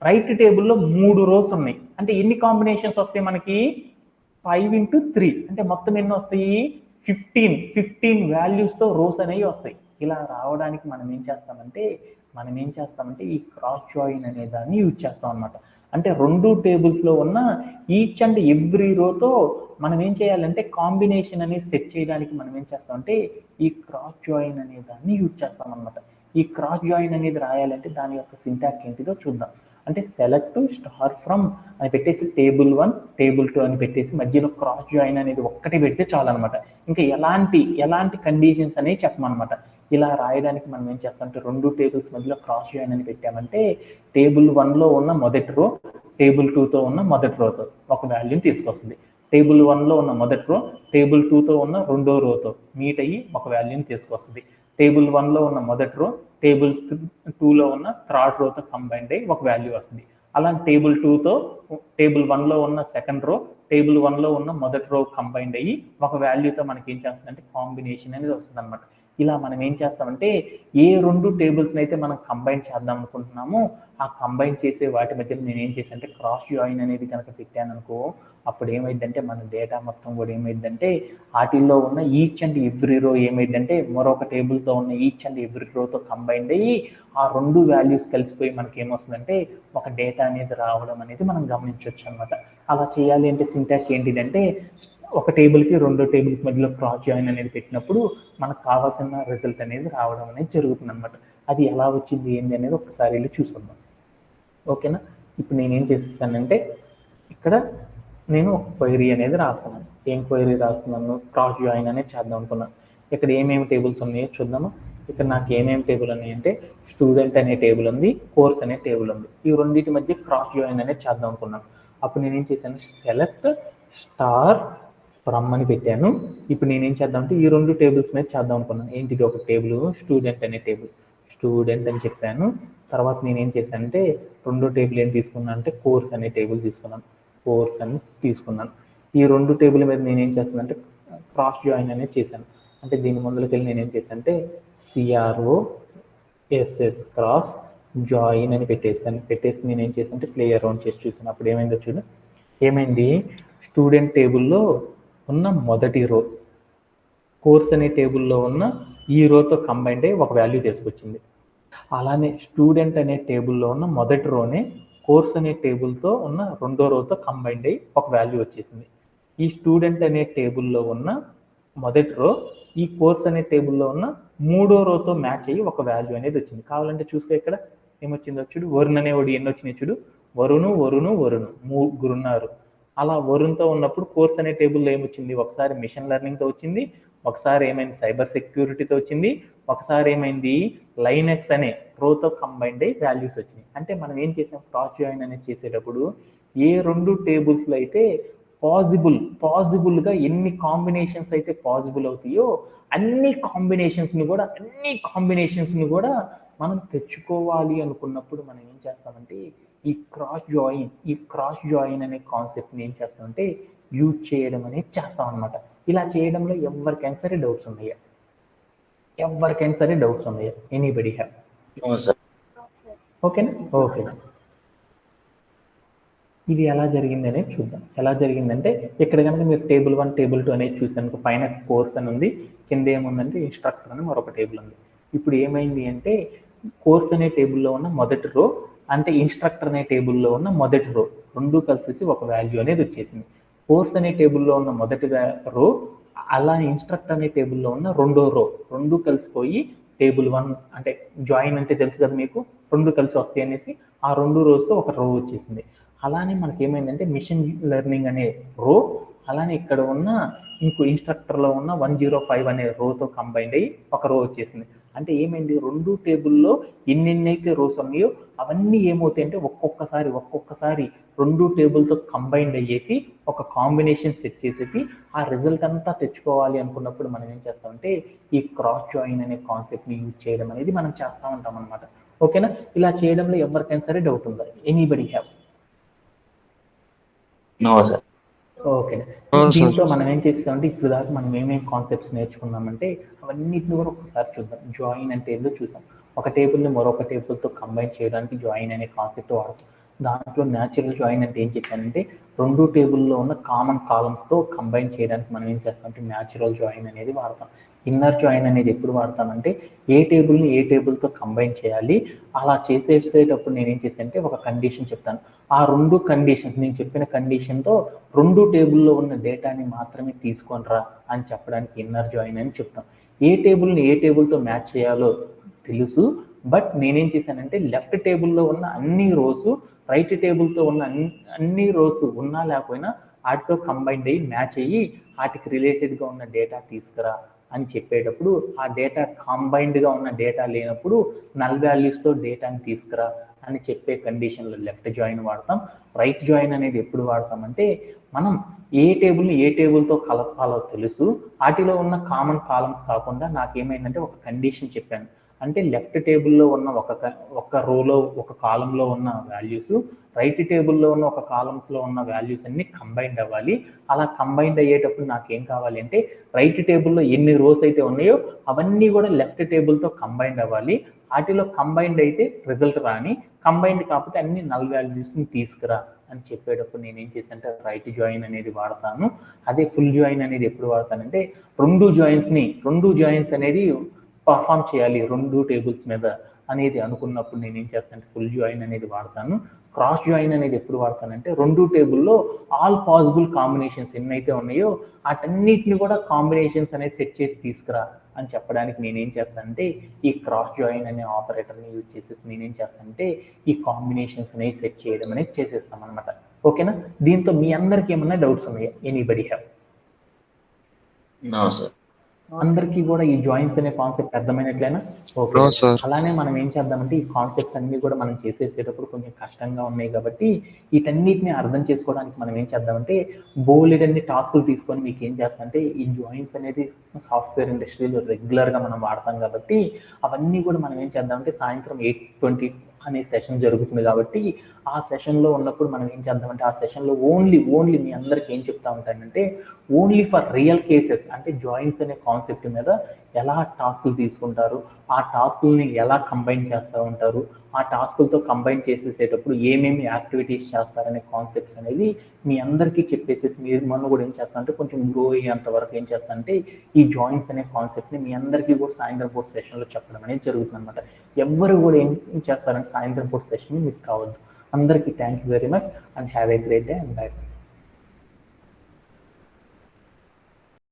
రైట్ టేబుల్లో 3 రోస్ ఉన్నాయి. అంటే ఎన్ని కాంబినేషన్స్ వస్తాయి మనకి, 5 into 3 అంటే మొత్తం ఎన్ని వస్తాయి, 15 వాల్యూస్తో రోస్ అనేవి వస్తాయి. ఇలా రావడానికి మనం ఏం చేస్తామంటే ఈ క్రాస్ జాయిన్ అనే దాన్ని యూజ్ చేస్తాం అనమాట. అంటే 2 టేబుల్స్లో ఉన్న ఈచ్ అండ్ ఎవ్రీ రోతో మనం ఏం చేయాలంటే కాంబినేషన్ అనేది సెట్ చేయడానికి మనం ఏం చేస్తామంటే ఈ క్రాస్ జాయిన్ అనే దాన్ని యూజ్ చేస్తాం అనమాట. ఈ క్రాస్ జాయిన్ అనేది రాయాలంటే దాని యొక్క సింటాక్స్ ఏంటిదో చూద్దాం. అంటే సెలెక్ట్ స్టార్ ఫ్రమ్ అని పెట్టేసి టేబుల్ 1 టేబుల్ 2 అని పెట్టేసి మధ్యలో క్రాస్ జాయిన్ అనేది ఒక్కటి పెడితే చాలు అనమాట. ఇంకా ఎలాంటి కండిషన్స్ అనేవి చెప్పమన్నమాట. ఇలా రాయడానికి మనం ఏం చేస్తామంటే 2 టేబుల్స్ మధ్యలో క్రాస్ జాయిన్ అని పెట్టామంటే టేబుల్ 1లో ఉన్న మొదటి రో టేబుల్ 2తో ఉన్న మొదటి రోతో ఒక వాల్యూని తీసుకొస్తుంది. టేబుల్ 1లో ఉన్న మొదటి రో టేబుల్ 2తో ఉన్న రెండో రోతో మీట్ అయ్యి ఒక వాల్యూని తీసుకొస్తుంది. టేబుల్ 1లో ఉన్న మొదటి రో టేబుల్ 2లో ఉన్న థర్డ్ రోతో కంబైన్డ్ అయ్యి ఒక వాల్యూ వస్తుంది. అలా టేబుల్ 2తో టేబుల్ 1లో ఉన్న సెకండ్ రో టేబుల్ 1లో ఉన్న మొదటి రో కంబైన్డ్ అయ్యి ఒక వాల్యూతో మనకి ఏం చేస్తుందంటే కాంబినేషన్ అనేది వస్తుంది అనమాట. ఇలా మనం ఏం చేస్తామంటే ఏ 2 టేబుల్స్ని అయితే మనం కంబైన్ చేద్దాం అనుకుంటున్నామో ఆ కంబైన్ చేసే వాటి మధ్యలో నేను ఏం చేశాను అంటే క్రాస్ జాయిన్ అనేది కనుక పెట్టాను అనుకో, అప్పుడు ఏమైందంటే మన డేటా మొత్తం కూడా ఏమైందంటే వాటిల్లో ఉన్న ఈచ్ అండ్ ఎవ్రీ రో ఏమైందంటే మరొక టేబుల్తో ఉన్న ఈచ్ అండ్ ఎవ్రీ రోతో కంబైన్డ్ అయ్యి ఆ 2 వాల్యూస్ కలిసిపోయి మనకి ఏమొస్తుందంటే ఒక డేటా అనేది రావడం అనేది మనం గమనించవచ్చు అనమాట. అలా చేయాలి అంటే సింటాక్స్ ఏంటిదంటే ఒక టేబుల్కి 2 టేబుల్కి మధ్యలో క్రాస్ జాయిన్ అనేది పెట్టినప్పుడు మనకు కావాల్సిన రిజల్ట్ అనేది రావడం అనేది జరుగుతుంది అనమాట. అది ఎలా వచ్చింది ఏంది అనేది ఒకసారి వెళ్ళి చూసుకుందాం, ఓకేనా. ఇప్పుడు నేనేం చేసేసానంటే ఇక్కడ నేను ఒక క్వైరీ అనేది రాస్తున్నాను. ఏం క్వైరీ రాస్తున్నాను, క్రాస్ జాయిన్ అనేది చేద్దాం అనుకున్నాను. ఇక్కడ ఏమేమి టేబుల్స్ ఉన్నాయో చూద్దాము. ఇక్కడ నాకు ఏమేమి టేబుల్ ఉన్నాయంటే స్టూడెంట్ అనే టేబుల్ ఉంది, కోర్స్ అనే టేబుల్ ఉంది. ఈ రెండింటి మధ్య క్రాస్ జాయిన్ అనేది చేద్దాం అనుకున్నాను. అప్పుడు నేనేం చేశాను, సెలెక్ట్ స్టార్ ఫ్రమ్ అని పెట్టాను. ఇప్పుడు నేనేం చేద్దామంటే ఈ 2 టేబుల్స్ మీద చేద్దాం అనుకున్నాను. ఏంటిది, ఒక టేబుల్ స్టూడెంట్ అనే టేబుల్, స్టూడెంట్ అని చెప్పాను. తర్వాత నేనేం చేశానంటే రెండో టేబుల్ ఏం తీసుకున్నాను అంటే కోర్స్ అనే టేబుల్ తీసుకున్నాను, కోర్స్ అని తీసుకున్నాను. ఈ 2 టేబుల్ మీద నేనేం చేస్తానంటే క్రాస్ జాయిన్ అనేది చేశాను. అంటే దీని ముందులోకి వెళ్ళి నేనేం చేశాను అంటే CROSS క్రాస్ జాయిన్ అని పెట్టేసి నేనేం చేశాను అంటే ప్లే అరౌండ్ చేసి చూసాను. అప్పుడు ఏమైందో చూడు, ఏమైంది, స్టూడెంట్ టేబుల్లో ఉన్న మొదటి రో కోర్స్ అనే టేబుల్లో ఉన్న ఈ రోతో కంబైండ్ అయ్యి ఒక వాల్యూ తీసుకొచ్చింది. అలానే స్టూడెంట్ అనే టేబుల్లో ఉన్న మొదటి రోనే కోర్స్ అనే టేబుల్తో ఉన్న రెండో రోతో కంబైండ్ అయ్యి ఒక వాల్యూ వచ్చేసింది. ఈ స్టూడెంట్ అనే టేబుల్లో ఉన్న మొదటి రో ఈ కోర్స్ అనే టేబుల్లో ఉన్న మూడో రోతో మ్యాచ్ అయ్యి ఒక వాల్యూ అనేది వచ్చింది. కావాలంటే చూసుకో ఇక్కడ ఏమొచ్చిందో చూడు, వరుణ్ అనేవాడు ఎన్ని వచ్చినాయి చూడు, వరుణ్ ముగ్గురున్నారు. అలా వరుణ్తో ఉన్నప్పుడు కోర్స్ అనే టేబుల్లో ఏమొచ్చింది, ఒకసారి మిషన్ లెర్నింగ్తో వచ్చింది, ఒకసారి ఏమైంది సైబర్ సెక్యూరిటీతో వచ్చింది, ఒకసారి ఏమైంది లైనెక్స్ అనే రోతో కంబైండ్ అయ్యి వాల్యూస్ వచ్చినాయి. అంటే మనం ఏం చేసాం, క్రాస్ జాయిన్ అనేది చేసేటప్పుడు ఏ 2 టేబుల్స్లో అయితే పాజిబుల్గా ఎన్ని కాంబినేషన్స్ అయితే పాజిబుల్ అవుతాయో అన్ని కాంబినేషన్స్ని కూడా మనం తెచ్చుకోవాలి అనుకున్నప్పుడు మనం ఏం చేస్తామంటే ఈ క్రాస్ జాయిన్ అనే కాన్సెప్ట్ని ఏం చేస్తామంటే యూజ్ చేయడం అనేది చేస్తాం అనమాట. ఇలా చేయడంలో ఎవరికైనా సరే డౌట్స్ ఉన్నాయా, ఎనీబడి హ్యావ్? ఓకేనా. ఇది ఎలా జరిగింది అనేది చూద్దాం. ఎలా జరిగిందంటే ఇక్కడ కనుక మీరు టేబుల్ 1 టేబుల్ 2 అనేది చూసాను, పైన కోర్స్ అని ఉంది, కింద ఏముందంటే ఇన్స్ట్రక్టర్ అని మరొక టేబుల్ ఉంది. ఇప్పుడు ఏమైంది అంటే కోర్స్ అనే టేబుల్లో ఉన్న మొదటి రో అంటే ఇన్స్ట్రక్టర్ అనే టేబుల్లో ఉన్న మొదటి రో రెండు కలిసి ఒక వాల్యూ అనేది వచ్చేసింది. కోర్స్ అనే టేబుల్లో ఉన్న మొదటి రో అలా ఇన్స్ట్రక్టర్ అనే టేబుల్లో ఉన్న రెండో రో రెండు కలిసిపోయి టేబుల్ 1 అంటే జాయిన్ అంటే తెలుసు కదా మీకు, రెండు కలిసి వస్తాయి అనేసి ఆ 2 రోస్తో ఒక రో వచ్చేసింది. అలానే మనకి ఏమైందంటే మిషన్ లెర్నింగ్ అనే రో అలానే ఇక్కడ ఉన్న ఇంకో ఇన్స్ట్రక్టర్లో ఉన్న 105 అనే రోతో కంబైండ్ అయ్యి ఒక రో వచ్చేసింది. అంటే ఏమైంది, 2 టేబుల్లో ఎన్నెన్నైతే రోస్ ఉన్నాయో అవన్నీ ఏమవుతాయి అంటే ఒక్కొక్కసారి 2 టేబుల్తో కంబైండ్ అయ్యేసి ఒక కాంబినేషన్ సెట్ చేసేసి ఆ రిజల్ట్ అంతా తెచ్చుకోవాలి అనుకున్నప్పుడు మనం ఏం చేస్తామంటే ఈ క్రాస్ జాయిన్ అనే కాన్సెప్ట్ని యూజ్ చేయడం అనేది మనం చేస్తూ ఉంటాం అనమాట. ఓకేనా. ఇలా చేయడంలో ఎవరికైనా సరే డౌట్ ఉందా, ఎనీబడి హ్యావ్? ఓకే. దీంతో మనం ఏం చేస్తామంటే ఇప్పుడు దాకా మనం ఏమేమి కాన్సెప్ట్స్ నేర్చుకున్నామంటే అవన్నిటిని కూడా ఒకసారి చూద్దాం. జాయిన్ అంటే ఏదో చూసాం, ఒక టేబుల్ని మరొక టేబుల్తో కంబైన్ చేయడానికి జాయిన్ అనే కాన్సెప్ట్ వాడతాం. దాంట్లో న్యాచురల్ జాయిన్ అంటే ఏం చెప్పానంటే 2 టేబుల్లో ఉన్న కామన్ కాలమ్స్తో కంబైన్ చేయడానికి మనం ఏం చేస్తామంటే న్యాచురల్ జాయిన్ అనేది వాడతాం. ఇన్నర్ జాయిన్ అనేది ఎప్పుడు వాడతామంటే ఏ టేబుల్ని ఏ టేబుల్తో కంబైన్ చేయాలి, అలా చేసేటప్పుడు నేను ఏం చేశానంటే ఒక కండిషన్ చెప్తాను. ఆ 2 కండిషన్స్ నేను చెప్పిన కండిషన్తో 2 టేబుల్లో ఉన్న డేటాని మాత్రమే తీసుకొనిరా అని చెప్పడానికి ఇన్నర్ జాయిన్ అని చెప్తాం. ఏ టేబుల్ని ఏ టేబుల్తో మ్యాచ్ చేయాలో తెలుసు, బట్ నేనేం చేశానంటే లెఫ్ట్ టేబుల్లో ఉన్న అన్ని రోస్ రైట్ టేబుల్తో ఉన్న అన్ని రోస్ ఉన్నా లేకపోయినా వాటితో కంబైండ్ అయ్యి మ్యాచ్ అయ్యి వాటికి రిలేటెడ్గా ఉన్న డేటా తీసుకురా అని చెప్పేటప్పుడు ఆ డేటా కంబైన్డ్గా ఉన్న డేటా లేనప్పుడు నల్ వాల్యూస్తో డేటాని తీసుకురా అని చెప్పే కండిషన్లో లెఫ్ట్ జాయిన్ వాడతాం. రైట్ జాయిన్ అనేది ఎప్పుడు వాడతామంటే మనం ఏ టేబుల్ని ఏ టేబుల్తో కలపాలో తెలుసు, వాటిలో ఉన్న కామన్ కాలమ్స్ కాకుండా నాకేమైందంటే ఒక కండిషన్ చెప్పాను. అంటే లెఫ్ట్ టేబుల్లో ఉన్న ఒక రోలో ఒక కాలంలో ఉన్న వాల్యూస్ రైట్ టేబుల్లో ఉన్న ఒక కాలమ్స్లో ఉన్న వాల్యూస్ అన్ని కంబైండ్ అవ్వాలి. అలా కంబైండ్ అయ్యేటప్పుడు నాకేం కావాలి అంటే రైట్ టేబుల్లో ఎన్ని రోస్ అయితే ఉన్నాయో అవన్నీ కూడా లెఫ్ట్ టేబుల్తో కంబైండ్ అవ్వాలి. వాటిలో కంబైండ్ అయితే రిజల్ట్ రాని, కంబైండ్ కాకపోతే అన్ని నల్ వాల్యూస్ని తీసుకురా అని చెప్పేటప్పుడు నేను ఏం చేశానంటే రైట్ జాయిన్ అనేది వాడతాను. అదే ఫుల్ జాయిన్ అనేది ఎప్పుడు వాడతానంటే రెండు జాయిన్స్ అనేది పర్ఫామ్ చేయాలి 2 టేబుల్స్ మీద అనేది అనుకున్నప్పుడు నేను ఏం చేస్తానంటే ఫుల్ జాయిన్ అనేది వాడతాను. క్రాస్ జాయిన్ అనేది ఎప్పుడు వాడతానంటే 2 టేబుల్లో ఆల్ పాసిబుల్ కాంబినేషన్స్ ఎన్నైతే ఉన్నాయో వాటన్నిటిని కూడా కాంబినేషన్స్ అనేది సెట్ చేసి తీసుకురా అని చెప్పడానికి నేనేం చేస్తానంటే ఈ క్రాస్ జాయిన్ అనే ఆపరేటర్ని యూజ్ చేసేసి నేనేం చేస్తానంటే ఈ కాంబినేషన్స్ అనేవి సెట్ చేయడం అనేది చేసేస్తాం అనమాట. ఓకేనా. దీంతో మీ అందరికి ఏమన్నా డౌట్స్ ఉన్నాయా, ఎనీబడి హ్యావ్? No sir. అందరికీ కూడా ఈ జాయింట్స్ అనే కాన్సెప్ట్ అర్థమైనట్లేనా? ఓకే. No sir. అలానే మనం ఏం చేద్దామంటే ఈ కాన్సెప్ట్స్ అన్నీ కూడా మనం చేసేసేటప్పుడు కొంచెం కష్టంగా ఉన్నాయి కాబట్టి వీటన్నిటిని అర్థం చేసుకోవడానికి మనం ఏం చేద్దామంటే బోలెడన్ని టాస్కులు తీసుకొని మీకు ఏం చేస్తామంటే ఈ జాయింట్స్ అనేది సాఫ్ట్వేర్ ఇండస్ట్రీలో రెగ్యులర్గా మనం వాడతాం కాబట్టి అవన్నీ కూడా మనం ఏం చేద్దామంటే సాయంత్రం 8:20 అనే సెషన్ జరుగుతుంది కాబట్టి ఆ సెషన్లో ఉన్నప్పుడు మనం ఏం చేద్దామంటే ఆ సెషన్లో ఓన్లీ మీ అందరికి ఏం చెప్తా ఉంటానంటే ఓన్లీ ఫర్ రియల్ కేసెస్ అంటే జాయింట్స్ అనే కాన్సెప్ట్ మీద ఎలా టాస్కులు తీసుకుంటారు, ఆ టాస్కుల్ని ఎలా కంబైన్ చేస్తూ ఉంటారు, ఆ టాస్కులతో కంబైన్ చేసేసేటప్పుడు ఏమేమి యాక్టివిటీస్ చేస్తారనే కాన్సెప్ట్స్ అనేది మీ అందరికీ చెప్పేసేసి మీరు మొన్న కూడా ఏం చేస్తారంటే కొంచెం గ్రో అయ్యేంత వరకు ఏం చేస్తారంటే ఈ జాయింట్స్ అనే కాన్సెప్ట్ని మీ అందరికీ కూడా సాయంత్రం పూట సెషన్లో చెప్పడం అనేది జరుగుతుంది అనమాట. ఎవ్వరు కూడా ఏం చేస్తారంటే సాయంత్రం పూట సెషన్ మిస్ కావద్దు. అందరికీ thank you very much and have a great day and by.